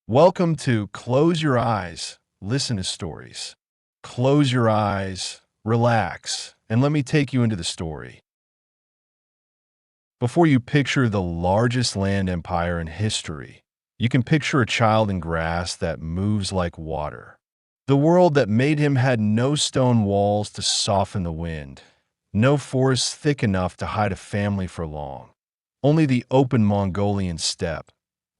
Welcome to Close Your Eyes, Listen to Stories. Close your eyes, relax, and let me take you into the story. Before you picture the largest land empire in history, you can picture a child in grass that moves like water. The world that made him had no stone walls to soften the wind, no forest thick enough to hide a family for long, only the open Mongolian steppe,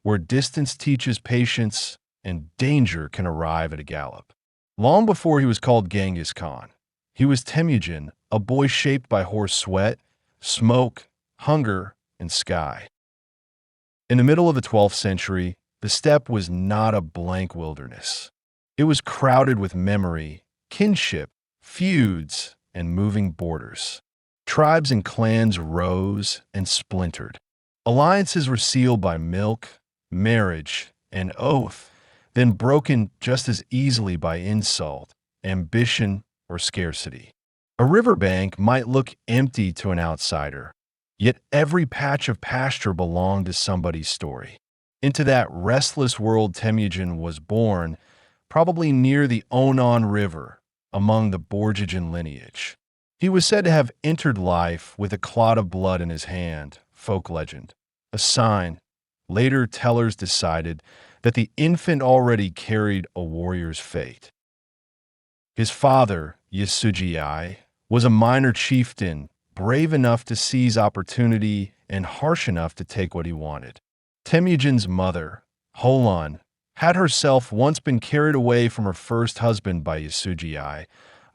where distance teaches patience and danger can arrive at a gallop. Long before he was called Genghis Khan, he was Temujin, a boy shaped by horse sweat, smoke, hunger, and sky. In the middle of the 12th century, the steppe was not a blank wilderness. It was crowded with memory, kinship, feuds, and moving borders. Tribes and clans rose and splintered. Alliances were sealed by milk, marriage, and oath, then broken just as easily by insult, ambition, or scarcity. A riverbank might look empty to an outsider, yet every patch of pasture belonged to somebody's story. Into that restless world Temujin was born, probably near the Onon River, among the Borgigian lineage. He was said to have entered life with a clot of blood in his hand, folk legend, a sign. Later, tellers decided that the infant already carried a warrior's fate. His father, Yasuji, was a minor chieftain, brave enough to seize opportunity and harsh enough to take what he wanted. Temujin's mother, Holan, had herself once been carried away from her first husband by Yasuji,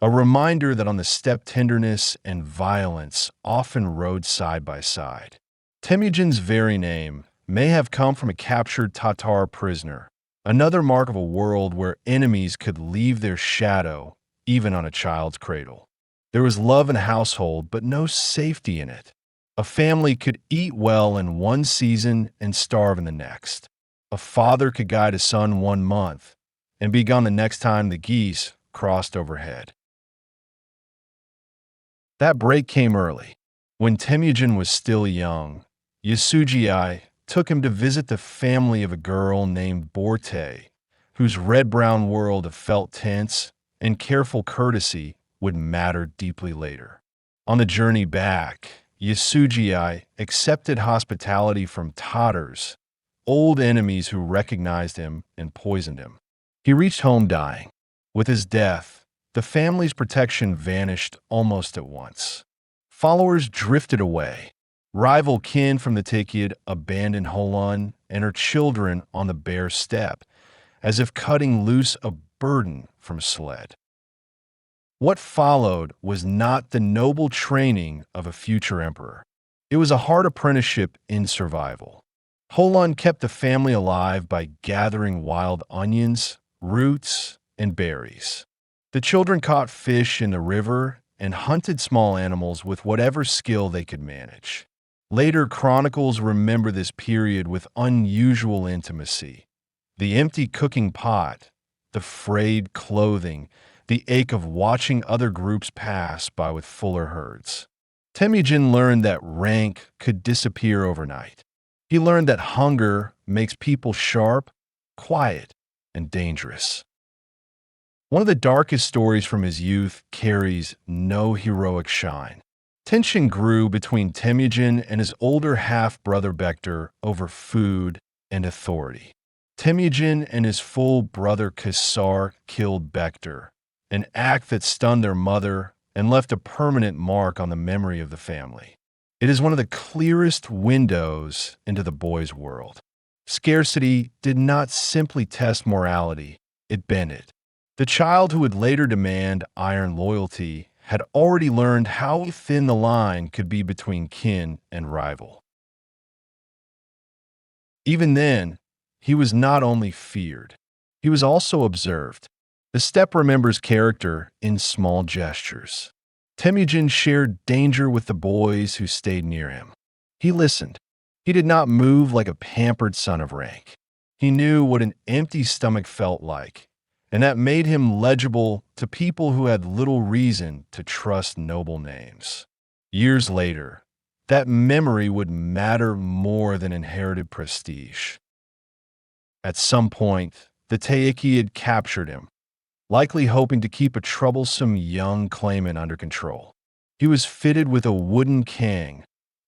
a reminder that on the steppe tenderness and violence often rode side by side. Temujin's very name may have come from a captured Tatar prisoner, another mark of a world where enemies could leave their shadow even on a child's cradle. There was love in a household, but no safety in it. A family could eat well in one season and starve in the next. A father could guide a son 1 month and be gone the next time the geese crossed overhead. That break came early. When Temujin was still young, Yasuji took him to visit the family of a girl named Borte, whose red-brown world of felt tense and careful courtesy would matter deeply later. On the journey back, Yasuji accepted hospitality from Tatars, old enemies who recognized him and poisoned him. He reached home dying. With his death, the family's protection vanished almost at once. Followers drifted away. Rival kin from the Tikid abandoned Holan and her children on the bare steppe, as if cutting loose a burden from a sled. What followed was not the noble training of a future emperor. It was a hard apprenticeship in survival. Holan kept the family alive by gathering wild onions, roots, and berries. The children caught fish in the river and hunted small animals with whatever skill they could manage. Later chronicles remember this period with unusual intimacy. The empty cooking pot, the frayed clothing, the ache of watching other groups pass by with fuller herds. Temujin learned that rank could disappear overnight. He learned that hunger makes people sharp, quiet, and dangerous. One of the darkest stories from his youth carries no heroic shine. Tension grew between Temujin and his older half-brother Bektar over food and authority. Temujin and his full brother Kassar killed Bektar, an act that stunned their mother and left a permanent mark on the memory of the family. It is one of the clearest windows into the boy's world. Scarcity did not simply test morality, it bent it. The child who would later demand iron loyalty had already learned how thin the line could be between kin and rival. Even then, he was not only feared, he was also observed. The steppe remembers character in small gestures. Temujin shared danger with the boys who stayed near him. He listened. He did not move like a pampered son of rank. He knew what an empty stomach felt like, and that made him legible to people who had little reason to trust noble names. Years later, that memory would matter more than inherited prestige. At some point, the Taiki had captured him, likely hoping to keep a troublesome young claimant under control. He was fitted with a wooden king,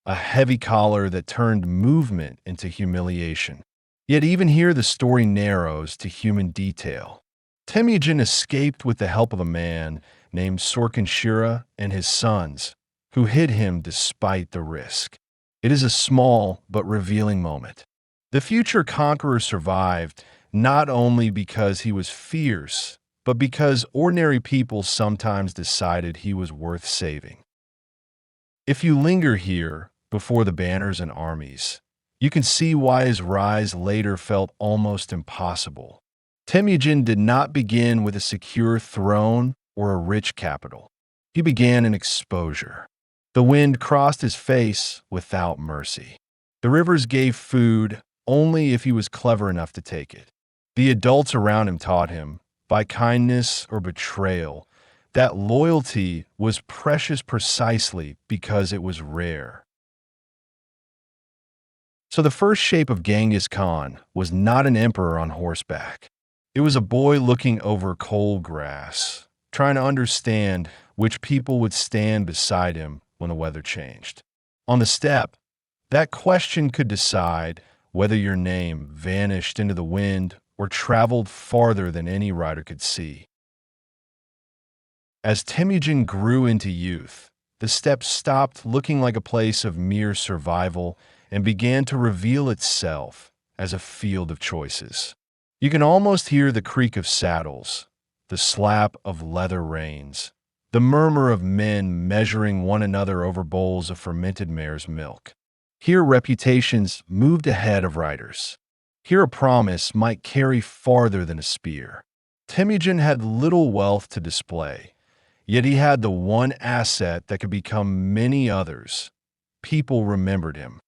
a heavy collar that turned movement into humiliation. Yet even here the story narrows to human detail. Temujin escaped with the help of a man named Sorkinshira and his sons, who hid him despite the risk. It is a small but revealing moment. The future conqueror survived not only because he was fierce, but because ordinary people sometimes decided he was worth saving. If you linger here, before the banners and armies, you can see why his rise later felt almost impossible. Temujin did not begin with a secure throne or a rich capital. He began in exposure. The wind crossed his face without mercy. The rivers gave food only if he was clever enough to take it. The adults around him taught him, by kindness or betrayal, that loyalty was precious precisely because it was rare. So the first shape of Genghis Khan was not an emperor on horseback. It was a boy looking over coal grass, trying to understand which people would stand beside him when the weather changed. On the steppe, that question could decide whether your name vanished into the wind or traveled farther than any rider could see. As Temujin grew into youth, the steppe stopped looking like a place of mere survival and began to reveal itself as a field of choices. You can almost hear the creak of saddles, the slap of leather reins, the murmur of men measuring one another over bowls of fermented mare's milk. Here reputations moved ahead of riders. Here a promise might carry farther than a spear. Temujin had little wealth to display, yet he had the one asset that could become many others. People remembered him.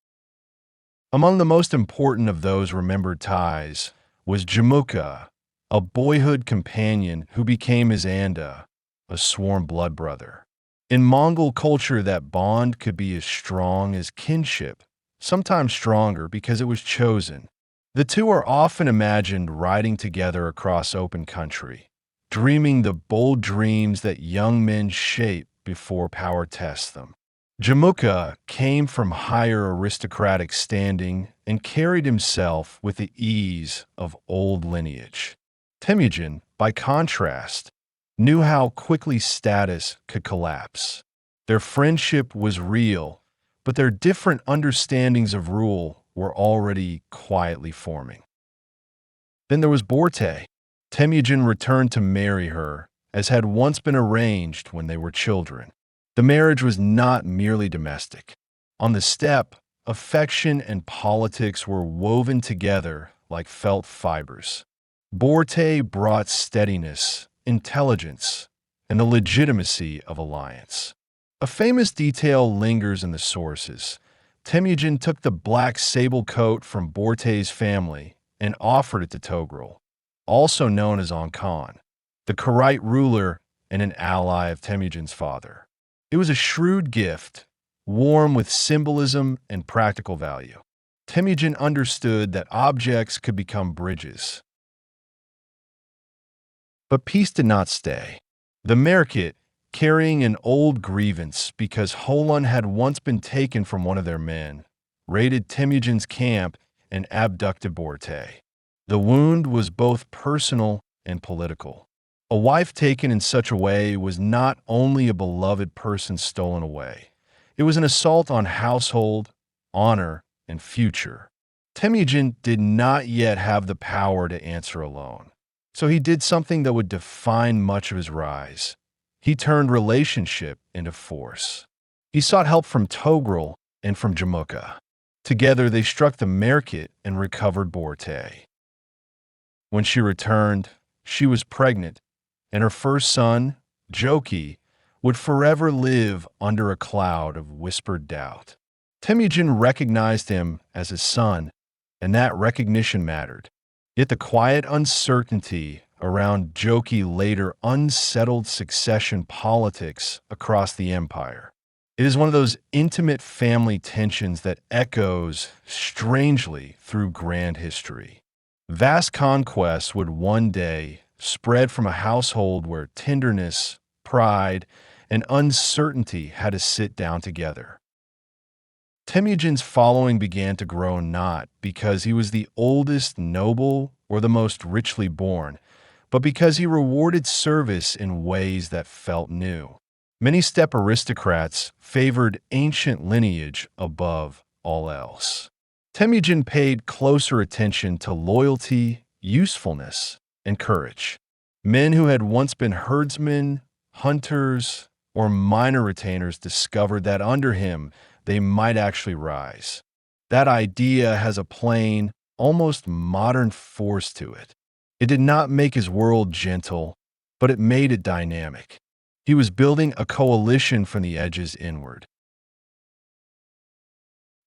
Among the most important of those remembered ties was Jamuka, a boyhood companion who became his anda, a sworn blood brother. In Mongol culture, that bond could be as strong as kinship, sometimes stronger because it was chosen. The two are often imagined riding together across open country, dreaming the bold dreams that young men shape before power tests them. Jamuka came from higher aristocratic standing and carried himself with the ease of old lineage. Temujin, by contrast, knew how quickly status could collapse. Their friendship was real, but their different understandings of rule were already quietly forming. Then there was Borte. Temujin returned to marry her, as had once been arranged when they were children. The marriage was not merely domestic. On the steppe, affection and politics were woven together like felt fibers. Borte brought steadiness, intelligence, and the legitimacy of alliance. A famous detail lingers in the sources. Temujin took the black sable coat from Borte's family and offered it to Togrul, also known as Khan, the Karaite ruler and an ally of Temujin's father. It was a shrewd gift, warm with symbolism and practical value. Temujin understood that objects could become bridges. But peace did not stay. The Merkit, carrying an old grievance because Holon had once been taken from one of their men, raided Temujin's camp and abducted Borte. The wound was both personal and political. A wife taken in such a way was not only a beloved person stolen away. It was an assault on household, honor, and future. Temujin did not yet have the power to answer alone. So he did something that would define much of his rise. He turned relationship into force. He sought help from Togrul and from Jamuka. Together they struck the Merkit and recovered Borte. When she returned, she was pregnant, and her first son, Joki, would forever live under a cloud of whispered doubt. Temujin recognized him as his son, and that recognition mattered. Yet the quiet uncertainty around Joki later unsettled succession politics across the empire. It is one of those intimate family tensions that echoes strangely through grand history. Vast conquests would one day spread from a household where tenderness, pride, and uncertainty had to sit down together. Temujin's following began to grow not because he was the oldest noble or the most richly born, but because he rewarded service in ways that felt new. Many steppe aristocrats favored ancient lineage above all else. Temujin paid closer attention to loyalty, usefulness, and courage. Men who had once been herdsmen, hunters, or minor retainers discovered that under him they might actually rise. That idea has a plain, almost modern force to it. It did not make his world gentle, but it made it dynamic. He was building a coalition from the edges inward.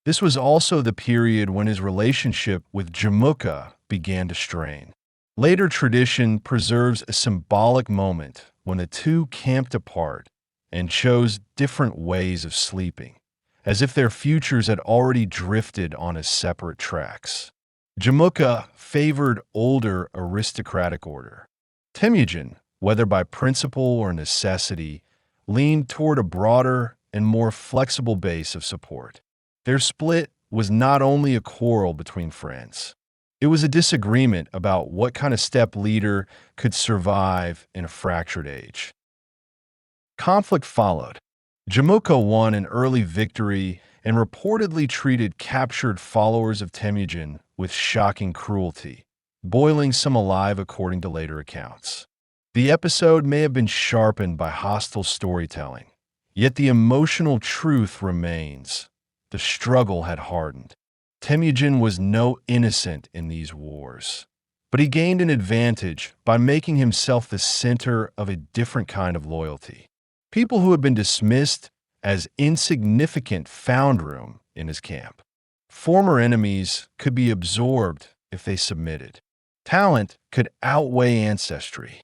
This was also the period when his relationship with Jamuka began to strain. Later tradition preserves a symbolic moment when the two camped apart and chose different ways of sleeping, as if their futures had already drifted on as separate tracks. Jamuka favored older aristocratic order. Temujin, whether by principle or necessity, leaned toward a broader and more flexible base of support. Their split was not only a quarrel between friends. It was a disagreement about what kind of steppe leader could survive in a fractured age. Conflict followed. Jamuka won an early victory and reportedly treated captured followers of Temujin with shocking cruelty, boiling some alive according to later accounts. The episode may have been sharpened by hostile storytelling, yet the emotional truth remains. The struggle had hardened. Temujin was no innocent in these wars, but he gained an advantage by making himself the center of a different kind of loyalty. People who had been dismissed as insignificant found room in his camp. Former enemies could be absorbed if they submitted. Talent could outweigh ancestry.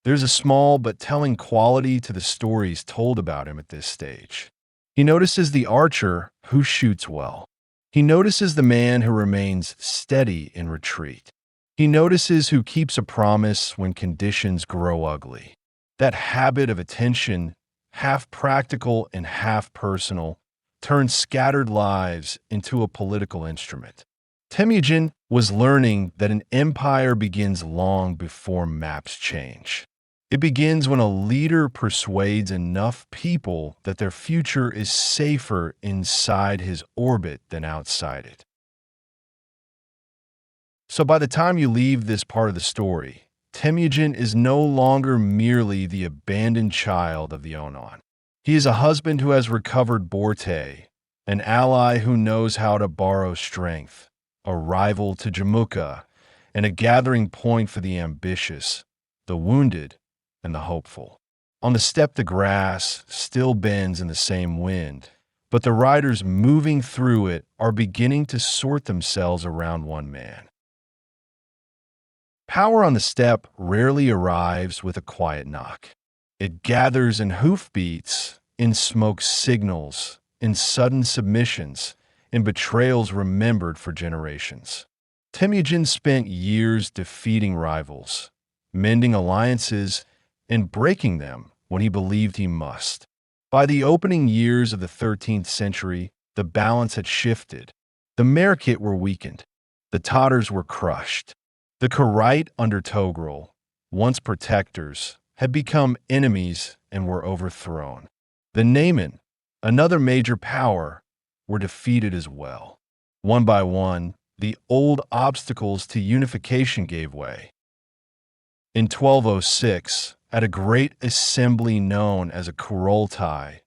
There's a small but telling quality to the stories told about him at this stage. He notices the archer who shoots well. He notices the man who remains steady in retreat. He notices who keeps a promise when conditions grow ugly. That habit of attention, half practical and half personal, turns scattered lives into a political instrument. Temujin was learning that an empire begins long before maps change. It begins when a leader persuades enough people that their future is safer inside his orbit than outside it. So by the time you leave this part of the story, Temujin is no longer merely the abandoned child of the Onan. He is a husband who has recovered Borte, an ally who knows how to borrow strength, a rival to Jamuka, and a gathering point for the ambitious, the wounded, and the hopeful. On the steppe, the grass still bends in the same wind, but the riders moving through it are beginning to sort themselves around one man. Power on the steppe rarely arrives with a quiet knock. It gathers in hoofbeats, in smoke signals, in sudden submissions, in betrayals remembered for generations. Temujin spent years defeating rivals, mending alliances, and breaking them when he believed he must. By the opening years of the 13th century, the balance had shifted. The Merkit were weakened. The Tatars were crushed. The Karaite under Togrul, once protectors, had become enemies and were overthrown. The Nayman, another major power, were defeated as well. One by one, the old obstacles to unification gave way. In 1206, at a great assembly known as a Kurultai,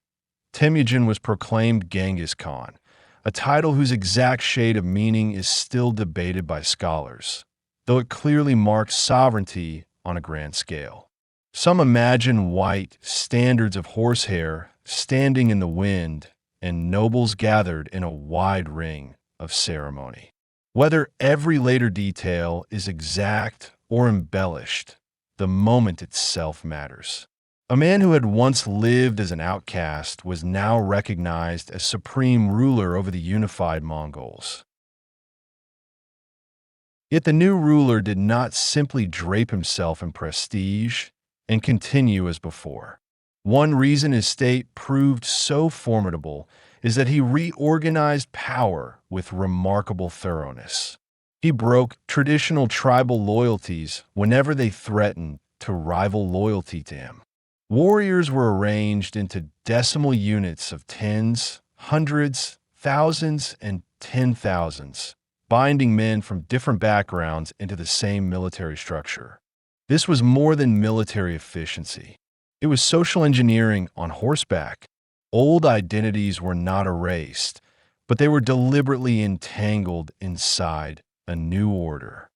Temujin was proclaimed Genghis Khan, a title whose exact shade of meaning is still debated by scholars, though it clearly marks sovereignty on a grand scale. Some imagine white standards of horsehair standing in the wind and nobles gathered in a wide ring of ceremony. Whether every later detail is exact or embellished, the moment itself matters. A man who had once lived as an outcast was now recognized as supreme ruler over the unified Mongols. Yet the new ruler did not simply drape himself in prestige and continue as before. One reason his state proved so formidable is that he reorganized power with remarkable thoroughness. He broke traditional tribal loyalties whenever they threatened to rival loyalty to him. Warriors were arranged into decimal units of tens, hundreds, thousands, and 10,000s, binding men from different backgrounds into the same military structure. This was more than military efficiency. It was social engineering on horseback. Old identities were not erased, but they were deliberately entangled inside a new order.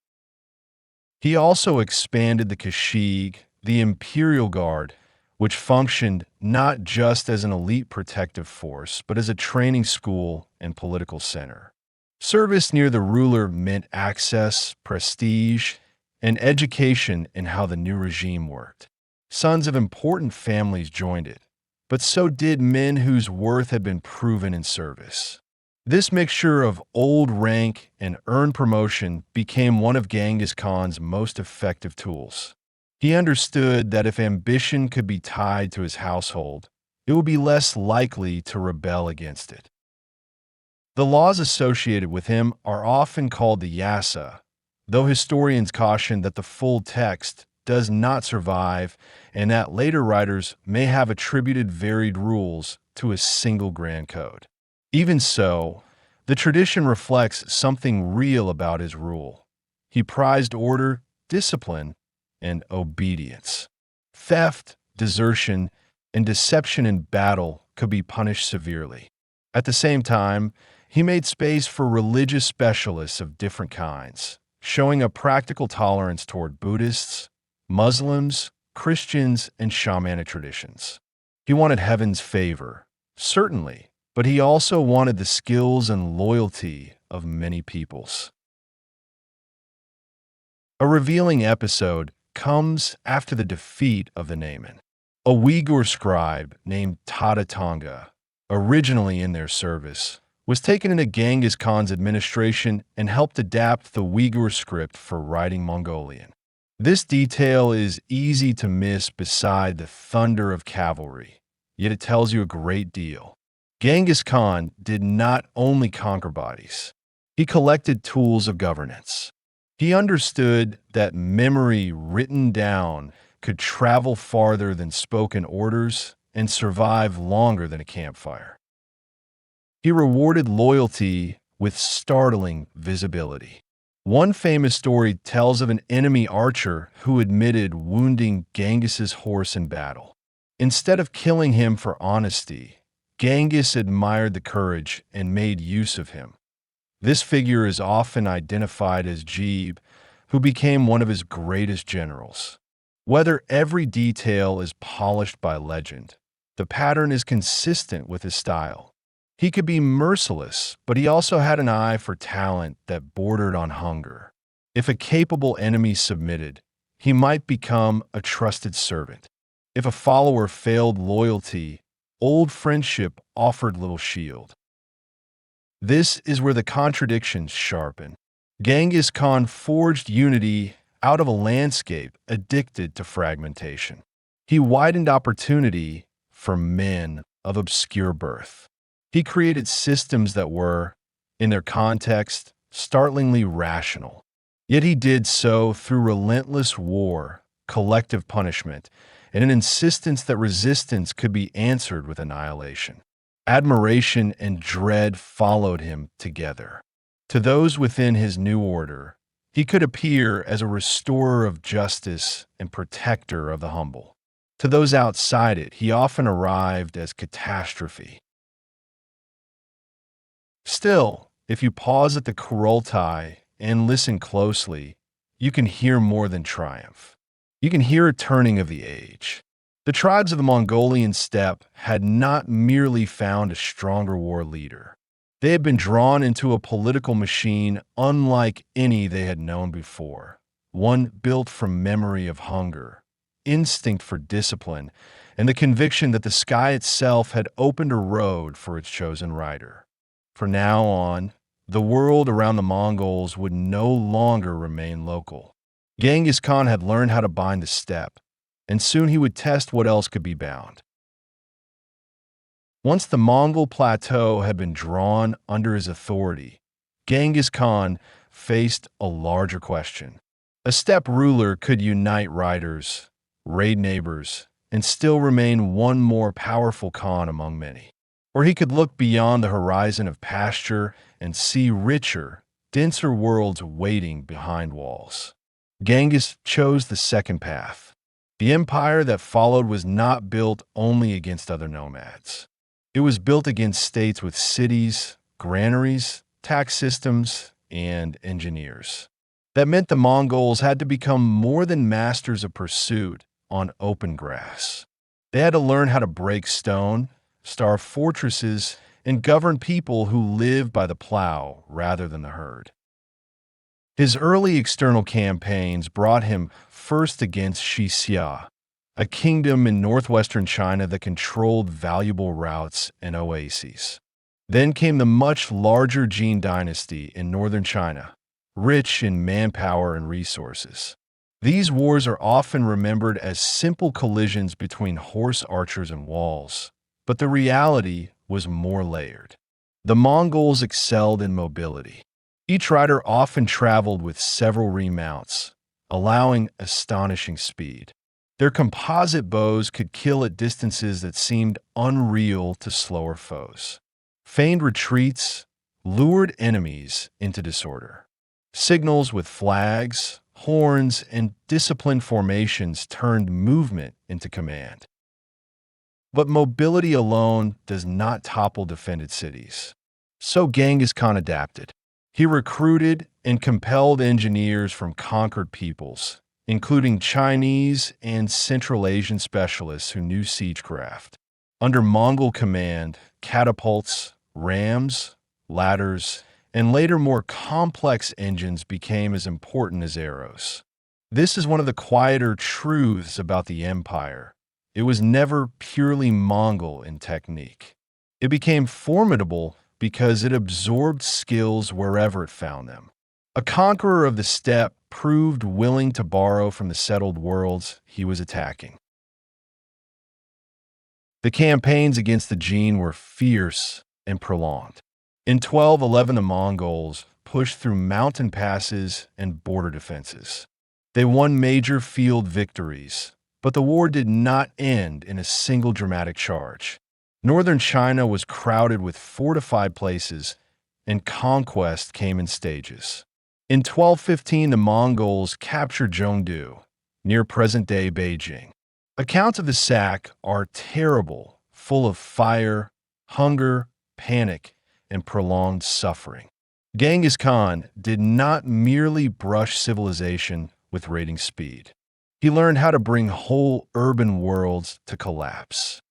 He also expanded the Kashig, the Imperial Guard, which functioned not just as an elite protective force, but as a training school and political center. Service near the ruler meant access, prestige, and education in how the new regime worked. Sons of important families joined it, but so did men whose worth had been proven in service. This mixture of old rank and earned promotion became one of Genghis Khan's most effective tools. He understood that if ambition could be tied to his household, it would be less likely to rebel against it. The laws associated with him are often called the Yasa, though historians caution that the full text does not survive and that later writers may have attributed varied rules to a single grand code. Even so, the tradition reflects something real about his rule. He prized order, discipline, and obedience. Theft, desertion, and deception in battle could be punished severely. At the same time, he made space for religious specialists of different kinds, showing a practical tolerance toward Buddhists, Muslims, Christians, and shamanic traditions. He wanted heaven's favor, certainly, but he also wanted the skills and loyalty of many peoples. A revealing episode comes after the defeat of the Naaman. A Uyghur scribe named Tatatanga, originally in their service, was taken into Genghis Khan's administration and helped adapt the Uyghur script for writing Mongolian. This detail is easy to miss beside the thunder of cavalry, yet it tells you a great deal. Genghis Khan did not only conquer bodies, he collected tools of governance. He understood that memory written down could travel farther than spoken orders and survive longer than a campfire. He rewarded loyalty with startling visibility. One famous story tells of an enemy archer who admitted wounding Genghis's horse in battle. Instead of killing him for honesty, Genghis admired the courage and made use of him. This figure is often identified as Jeeb, who became one of his greatest generals. Whether every detail is polished by legend, the pattern is consistent with his style. He could be merciless, but he also had an eye for talent that bordered on hunger. If a capable enemy submitted, he might become a trusted servant. If a follower failed loyalty, old friendship offered little shield. This is where the contradictions sharpen. Genghis Khan forged unity out of a landscape addicted to fragmentation. He widened opportunity for men of obscure birth. He created systems that were, in their context, startlingly rational. Yet he did so through relentless war, collective punishment, and an insistence that resistance could be answered with annihilation. Admiration and dread followed him together. To those within his new order, he could appear as a restorer of justice and protector of the humble. To those outside it, he often arrived as catastrophe. Still, if you pause at the Kurultai and listen closely, you can hear more than triumph. You can hear a turning of the age. The tribes of the Mongolian steppe had not merely found a stronger war leader. They had been drawn into a political machine unlike any they had known before, one built from memory of hunger, instinct for discipline, and the conviction that the sky itself had opened a road for its chosen rider. From now on, The world around the Mongols would no longer remain local. Genghis Khan had learned how to bind the steppe, and soon he would test what else could be bound. Once the Mongol plateau had been drawn under his authority, Genghis Khan faced a larger question. A steppe ruler could unite riders, raid neighbors, and still remain one more powerful Khan among many. Or he could look beyond the horizon of pasture and see richer, denser worlds waiting behind walls. Genghis chose the second path. The empire that followed was not built only against other nomads. It was built against states with cities, granaries, tax systems, and engineers. That meant the Mongols had to become more than masters of pursuit on open grass. They had to learn how to break stone, starve fortresses, and govern people who lived by the plow rather than the herd. His early external campaigns brought him first against Xia, a kingdom in northwestern China that controlled valuable routes and oases. Then came the much larger Jin dynasty in northern China, rich in manpower and resources. These wars are often remembered as simple collisions between horse archers and walls, but the reality was more layered. The Mongols excelled in mobility. Each rider often traveled with several remounts, allowing astonishing speed. Their composite bows could kill at distances that seemed unreal to slower foes. Feigned retreats lured enemies into disorder. Signals with flags, horns, and disciplined formations turned movement into command. But mobility alone does not topple defended cities. So Genghis Khan adapted. He recruited and compelled engineers from conquered peoples, including Chinese and Central Asian specialists who knew siegecraft. Under Mongol command, catapults, rams, ladders, and later more complex engines became as important as arrows. This is one of the quieter truths about the empire. It was never purely Mongol in technique. It became formidable because it absorbed skills wherever it found them. A conqueror of the steppe proved willing to borrow from the settled worlds he was attacking. The campaigns against the Jin were fierce and prolonged. In 1211, the Mongols pushed through mountain passes and border defenses. They won major field victories, but the war did not end in a single dramatic charge. Northern China was crowded with fortified places, and conquest came in stages. In 1215, the Mongols captured Zhongdu, near present-day Beijing. Accounts of the sack are terrible, full of fire, hunger, panic, and prolonged suffering. Genghis Khan did not merely brush civilization with raiding speed. He learned how to bring whole urban worlds to collapse.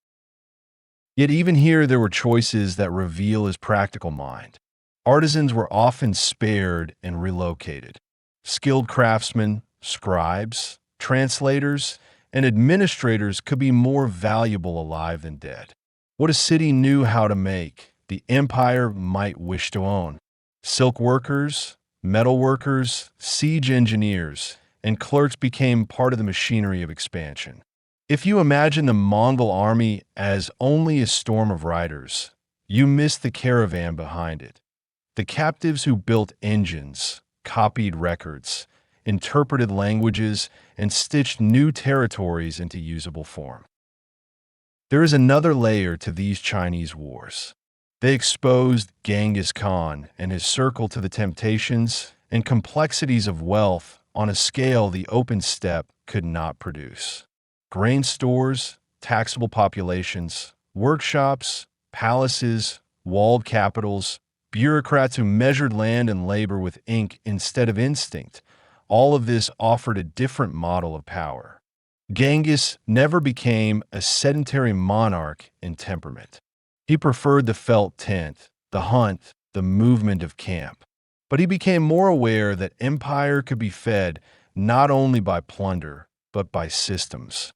Yet even here there were choices that reveal his practical mind. Artisans were often spared and relocated. Skilled craftsmen, scribes, translators, and administrators could be more valuable alive than dead. What a city knew how to make, the empire might wish to own. Silk workers, metal workers, siege engineers, and clerks became part of the machinery of expansion. If you imagine the Mongol army as only a storm of riders, you miss the caravan behind it. The captives who built engines, copied records, interpreted languages, and stitched new territories into usable form. There is another layer to these Chinese wars. They exposed Genghis Khan and his circle to the temptations and complexities of wealth on a scale the open steppe could not produce. Grain stores, taxable populations, workshops, palaces, walled capitals, bureaucrats who measured land and labor with ink instead of instinct, all of this offered a different model of power. Genghis never became a sedentary monarch in temperament. He preferred the felt tent, the hunt, the movement of camp. But he became more aware that empire could be fed not only by plunder, but by systems.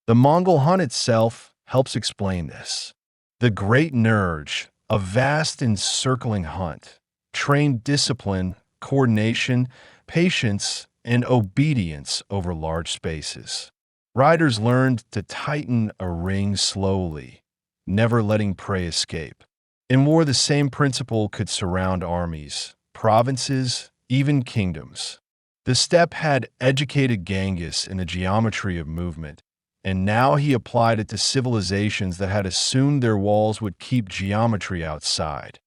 The Mongol hunt itself helps explain this. The Great Nurge, a vast encircling hunt, trained discipline, coordination, patience, and obedience over large spaces. Riders learned to tighten a ring slowly, never letting prey escape. In war, the same principle could surround armies, provinces, even kingdoms. The steppe had educated Genghis in the geometry of movement, and now he applied it to civilizations that had assumed their walls would keep geometry outside.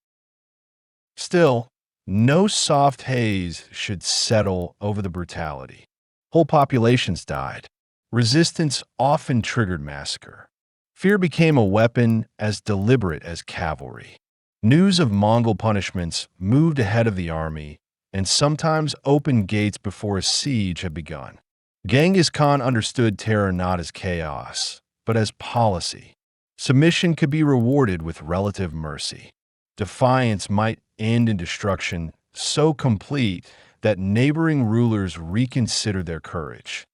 Still, no soft haze should settle over the brutality. Whole populations died. Resistance often triggered massacre. Fear became a weapon as deliberate as cavalry. News of Mongol punishments moved ahead of the army and sometimes opened gates before a siege had begun. Genghis Khan understood terror not as chaos, but as policy. Submission could be rewarded with relative mercy. Defiance might end in destruction so complete that neighboring rulers reconsidered their courage.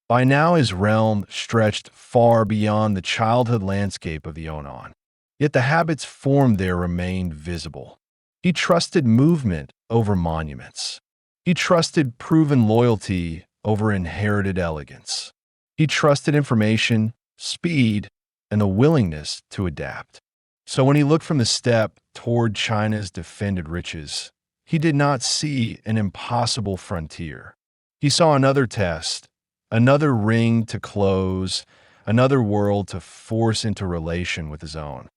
By now his realm stretched far beyond the childhood landscape of the Onan. Yet the habits formed there remained visible. He trusted movement over monuments. He trusted proven loyalty over inherited elegance. He trusted information, speed, and the willingness to adapt. So when he looked from the steppe toward China's defended riches, he did not see an impossible frontier. He saw another test, another ring to close, another world to force into relation with his own.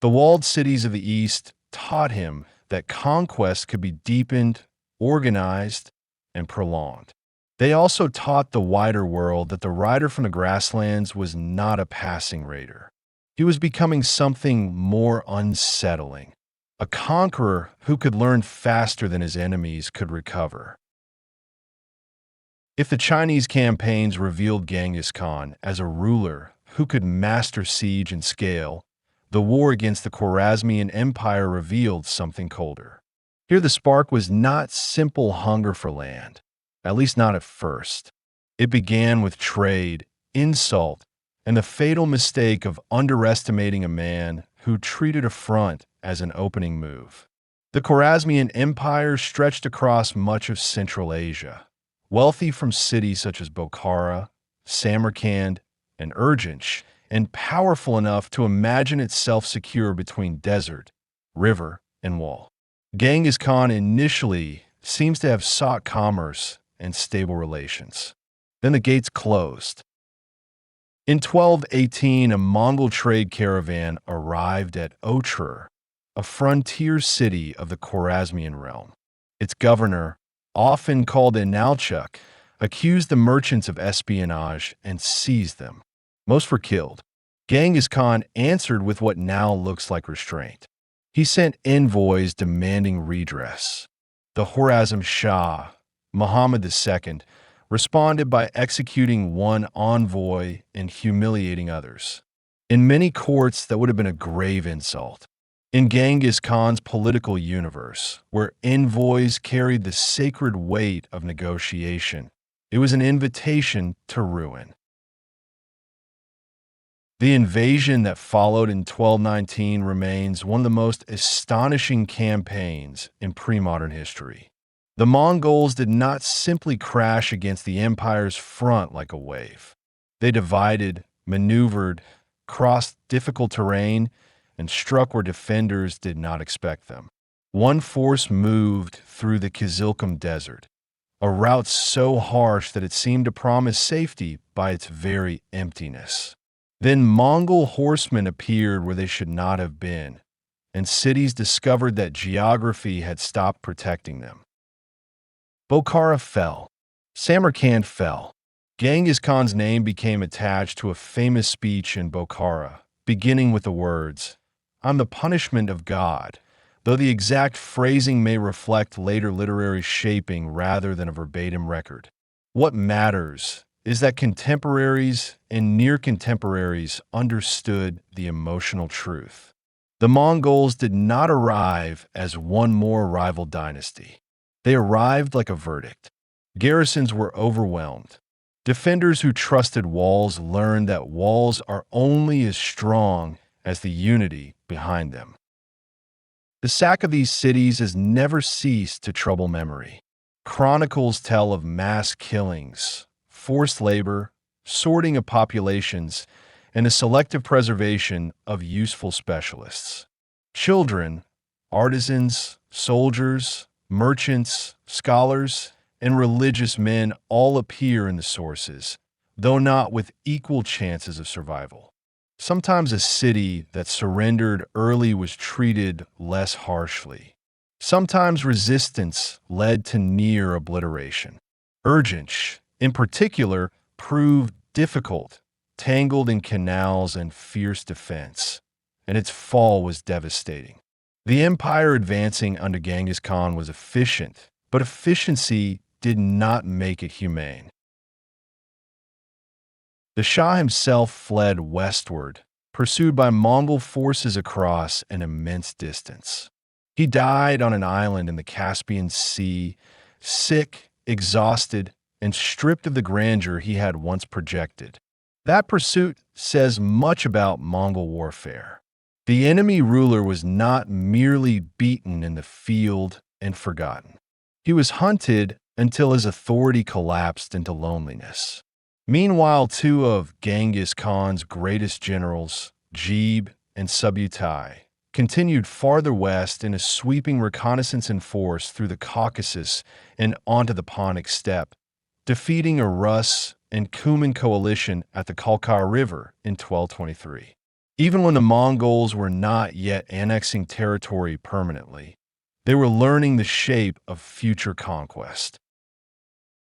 The walled cities of the East taught him that conquest could be deepened, organized, and prolonged. They also taught the wider world that the rider from the grasslands was not a passing raider. He was becoming something more unsettling, a conqueror who could learn faster than his enemies could recover. If the Chinese campaigns revealed Genghis Khan as a ruler who could master siege and scale, the war against the Khwarezmian Empire revealed something colder. Here the spark was not simple hunger for land, at least not at first. It began with trade, insult, and the fatal mistake of underestimating a man who treated affront as an opening move. The Khwarezmian Empire stretched across much of Central Asia, wealthy from cities such as Bokhara, Samarkand, and Urgench, and powerful enough to imagine itself secure between desert, river, and wall. Genghis Khan initially seems to have sought commerce and stable relations. Then the gates closed. In 1218, a Mongol trade caravan arrived at Otrar, a frontier city of the Khwarezmian realm. Its governor, often called Inalchuk, accused the merchants of espionage and seized them. Most were killed. Genghis Khan answered with what now looks like restraint. He sent envoys demanding redress. The Khwarezm Shah, Muhammad II, responded by executing one envoy and humiliating others. In many courts, that would have been a grave insult. In Genghis Khan's political universe, where envoys carried the sacred weight of negotiation, it was an invitation to ruin. The invasion that followed in 1219 remains one of the most astonishing campaigns in pre-modern history. The Mongols did not simply crash against the empire's front like a wave. They divided, maneuvered, crossed difficult terrain, and struck where defenders did not expect them. One force moved through the Kizilkum Desert, a route so harsh that it seemed to promise safety by its very emptiness. Then Mongol horsemen appeared where they should not have been, and cities discovered that geography had stopped protecting them. Bokhara fell. Samarkand fell. Genghis Khan's name became attached to a famous speech in Bokhara, beginning with the words, "I'm the punishment of God," though the exact phrasing may reflect later literary shaping rather than a verbatim record. What matters is that contemporaries and near contemporaries understood the emotional truth. The Mongols did not arrive as one more rival dynasty. They arrived like a verdict. Garrisons were overwhelmed. Defenders who trusted walls learned that walls are only as strong as the unity behind them. The sack of these cities has never ceased to trouble memory. Chronicles tell of mass killings, forced labor, sorting of populations, and the selective preservation of useful specialists. Children, artisans, soldiers, merchants, scholars, and religious men all appear in the sources, though not with equal chances of survival. Sometimes a city that surrendered early was treated less harshly. Sometimes resistance led to near obliteration. Urgench, in particular, proved difficult, tangled in canals and fierce defense, and its fall was devastating. The empire advancing under Genghis Khan was efficient, but efficiency did not make it humane. The Shah himself fled westward, pursued by Mongol forces across an immense distance. He died on an island in the Caspian Sea, sick, exhausted, and stripped of the grandeur he had once projected. That pursuit says much about Mongol warfare. The enemy ruler was not merely beaten in the field and forgotten. He was hunted until his authority collapsed into loneliness. Meanwhile, two of Genghis Khan's greatest generals, Gebe and Subutai, continued farther west in a sweeping reconnaissance in force through the Caucasus and onto the Pontic steppe, defeating a Rus and Cuman coalition at the Conqueror River in 1223. Even when the Mongols were not yet annexing territory permanently, they were learning the shape of future conquest.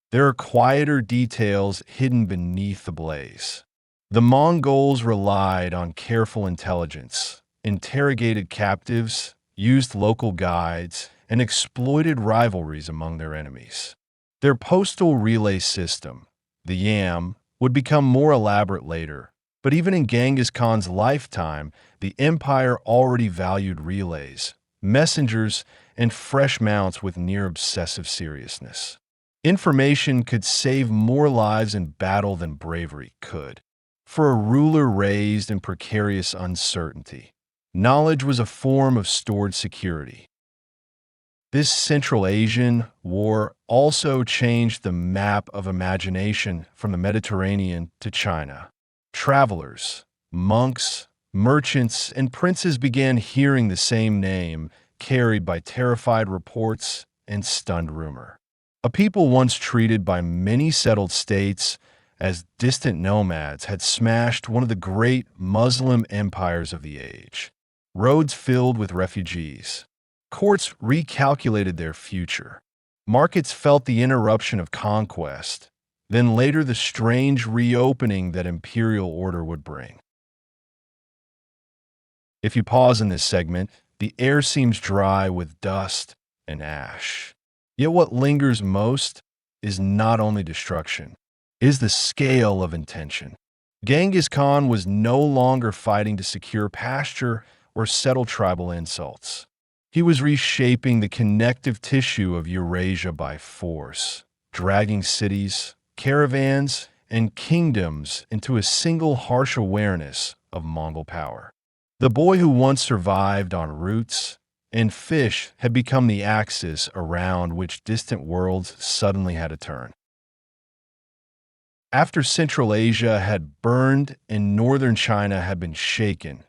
There are quieter details hidden beneath the blaze. The Mongols relied on careful intelligence, interrogated captives, used local guides, and exploited rivalries among their enemies. Their postal relay system, the Yam, would become more elaborate later, but even in Genghis Khan's lifetime, the empire already valued relays, messengers, and fresh mounts with near-obsessive seriousness. Information could save more lives in battle than bravery could. For a ruler raised in precarious uncertainty, knowledge was a form of stored security. This Central Asian war also changed the map of imagination from the Mediterranean to China. Travelers, monks, merchants, and princes began hearing the same name carried by terrified reports and stunned rumor. A people once treated by many settled states as distant nomads had smashed one of the great Muslim empires of the age. Roads filled with refugees. Courts recalculated their future. Markets felt the interruption of conquest, then later the strange reopening that imperial order would bring. If you pause in this segment, the air seems dry with dust and ash. Yet what lingers most is not only destruction, it is the scale of intention. Genghis Khan was no longer fighting to secure pasture or settle tribal insults. He was reshaping the connective tissue of Eurasia by force, dragging cities, caravans, and kingdoms into a single harsh awareness of Mongol power. The boy who once survived on roots and fish had become the axis around which distant worlds suddenly had to turn. After Central Asia had burned and northern China had been shaken,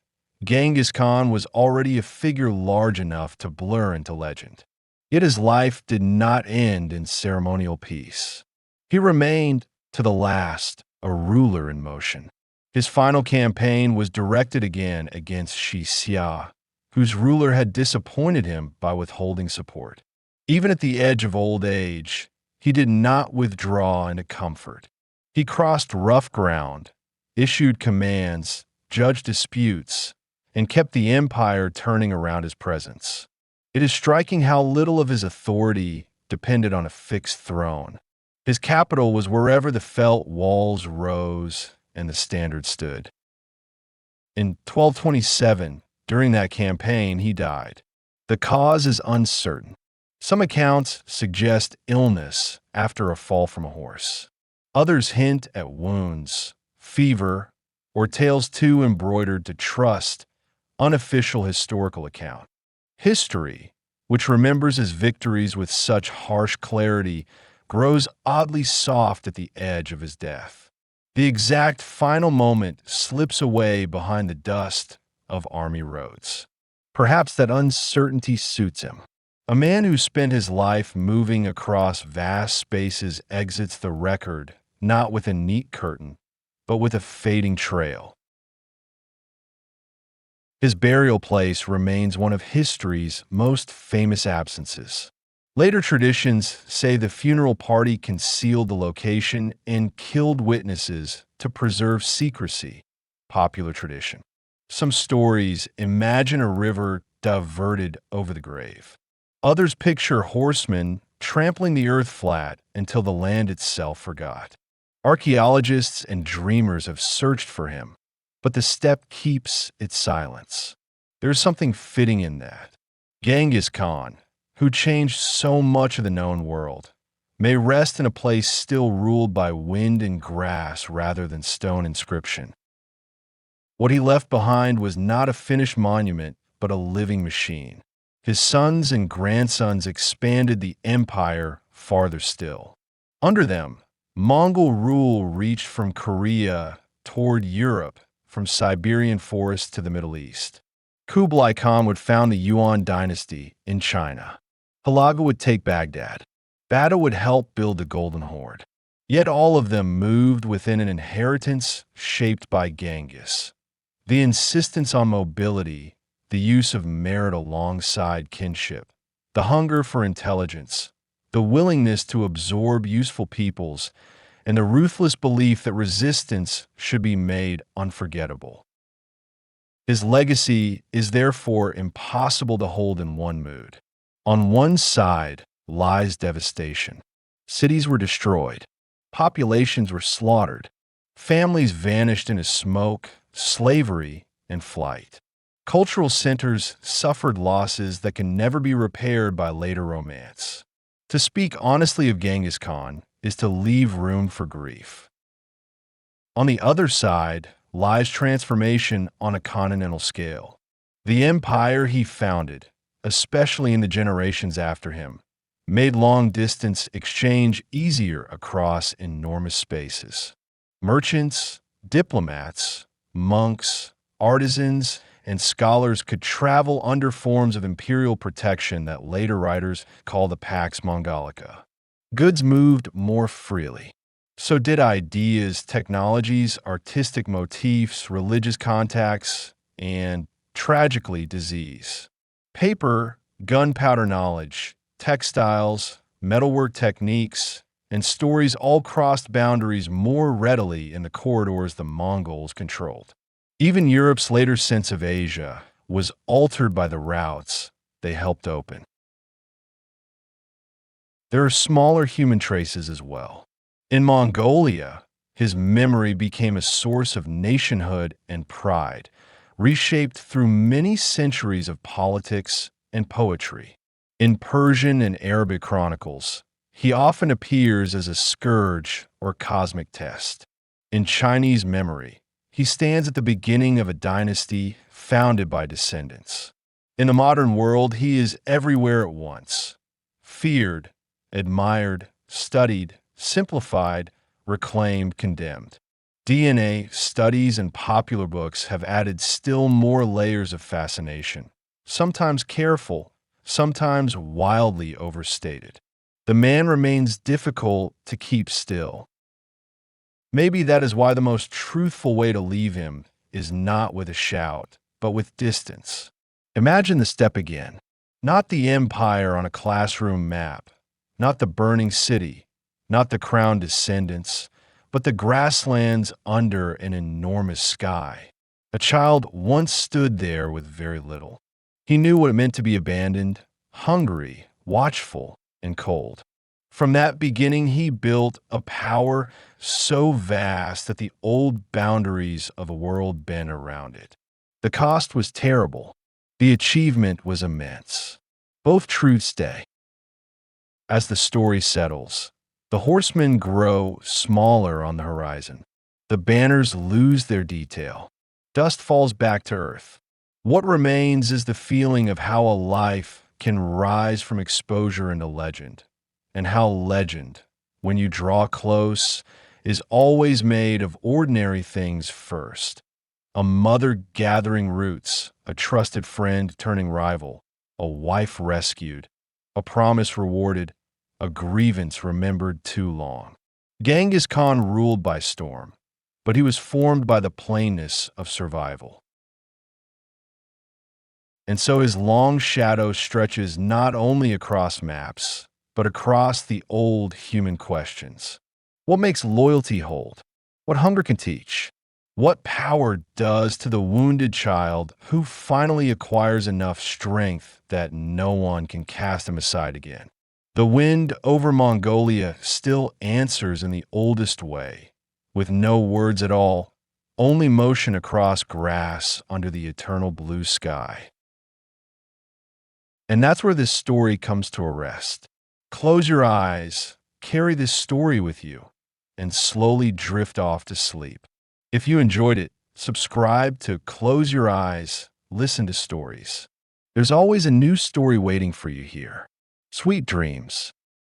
Genghis Khan was already a figure large enough to blur into legend. Yet his life did not end in ceremonial peace. He remained, to the last, a ruler in motion. His final campaign was directed again against Xia, whose ruler had disappointed him by withholding support. Even at the edge of old age, he did not withdraw into comfort. He crossed rough ground, issued commands, judged disputes, and kept the empire turning around his presence. It is striking how little of his authority depended on a fixed throne. His capital was wherever the felt walls rose and the standard stood. In 1227, during that campaign, he died. The cause is uncertain. Some accounts suggest illness after a fall from a horse. Others hint at wounds, fever, or tales too embroidered to trust unofficial historical account. History, which remembers his victories with such harsh clarity, grows oddly soft at the edge of his death. The exact final moment slips away behind the dust of army roads. Perhaps that uncertainty suits him. A man who spent his life moving across vast spaces exits the record not with a neat curtain, but with a fading trail. His burial place remains one of history's most famous absences. Later traditions say the funeral party concealed the location and killed witnesses to preserve secrecy. Popular tradition. Some stories imagine a river diverted over the grave. Others picture horsemen trampling the earth flat until the land itself forgot. Archaeologists and dreamers have searched for him, but the steppe keeps its silence. There's something fitting in that. Genghis Khan, who changed so much of the known world, may rest in a place still ruled by wind and grass rather than stone inscription. What he left behind was not a finished monument, but a living machine. His sons and grandsons expanded the empire farther still. Under them, Mongol rule reached from Korea toward Europe, from Siberian forests to the Middle East. Kublai Khan would found the Yuan dynasty in China. Hulagu would take Baghdad. Bata would help build the Golden Horde. Yet all of them moved within an inheritance shaped by Genghis. The insistence on mobility, the use of merit alongside kinship, the hunger for intelligence, the willingness to absorb useful peoples, and the ruthless belief that resistance should be made unforgettable. His legacy is therefore impossible to hold in one mood. On one side lies devastation. Cities were destroyed. Populations were slaughtered. Families vanished into smoke, slavery, and flight. Cultural centers suffered losses that can never be repaired by later romance. To speak honestly of Genghis Khan is to leave room for grief. On the other side lies transformation on a continental scale. The empire he founded, especially in the generations after him, made long-distance exchange easier across enormous spaces. Merchants, diplomats, monks, artisans, and scholars could travel under forms of imperial protection that later writers call the Pax Mongolica. Goods moved more freely. So did ideas, technologies, artistic motifs, religious contacts, and, tragically, disease. Paper, gunpowder knowledge, textiles, metalwork techniques, and stories all crossed boundaries more readily in the corridors the Mongols controlled. Even Europe's later sense of Asia was altered by the routes they helped open. There are smaller human traces as well. In Mongolia, his memory became a source of nationhood and pride, reshaped through many centuries of politics and poetry. In Persian and Arabic chronicles, he often appears as a scourge or cosmic test. In Chinese memory, he stands at the beginning of a dynasty founded by descendants. In the modern world, he is everywhere at once. Feared, admired, studied, simplified, reclaimed, condemned. DNA, studies, and popular books have added still more layers of fascination, sometimes careful, sometimes wildly overstated. The man remains difficult to keep still. Maybe that is why the most truthful way to leave him is not with a shout, but with distance. Imagine the steppe again. Not the empire on a classroom map, not the burning city, not the crowned descendants, but the grasslands under an enormous sky. A child once stood there with very little. He knew what it meant to be abandoned, hungry, watchful, and cold. From that beginning, he built a power so vast that the old boundaries of a world bent around it. The cost was terrible. The achievement was immense. Both truths stay. As the story settles, the horsemen grow smaller on the horizon. The banners lose their detail. Dust falls back to earth. What remains is the feeling of how a life can rise from exposure into legend, and how legend, when you draw close, is always made of ordinary things first. A mother gathering roots, a trusted friend turning rival, a wife rescued, a promise rewarded, a grievance remembered too long. Genghis Khan ruled by storm, but he was formed by the plainness of survival. And so his long shadow stretches not only across maps, but across the old human questions. What makes loyalty hold? What hunger can teach? What power does to the wounded child who finally acquires enough strength that no one can cast him aside again? The wind over Mongolia still answers in the oldest way, with no words at all, only motion across grass under the eternal blue sky. And that's where this story comes to a rest. Close your eyes, carry this story with you, and slowly drift off to sleep. If you enjoyed it, subscribe to Close Your Eyes, Listen to Stories. There's always a new story waiting for you here. Sweet dreams.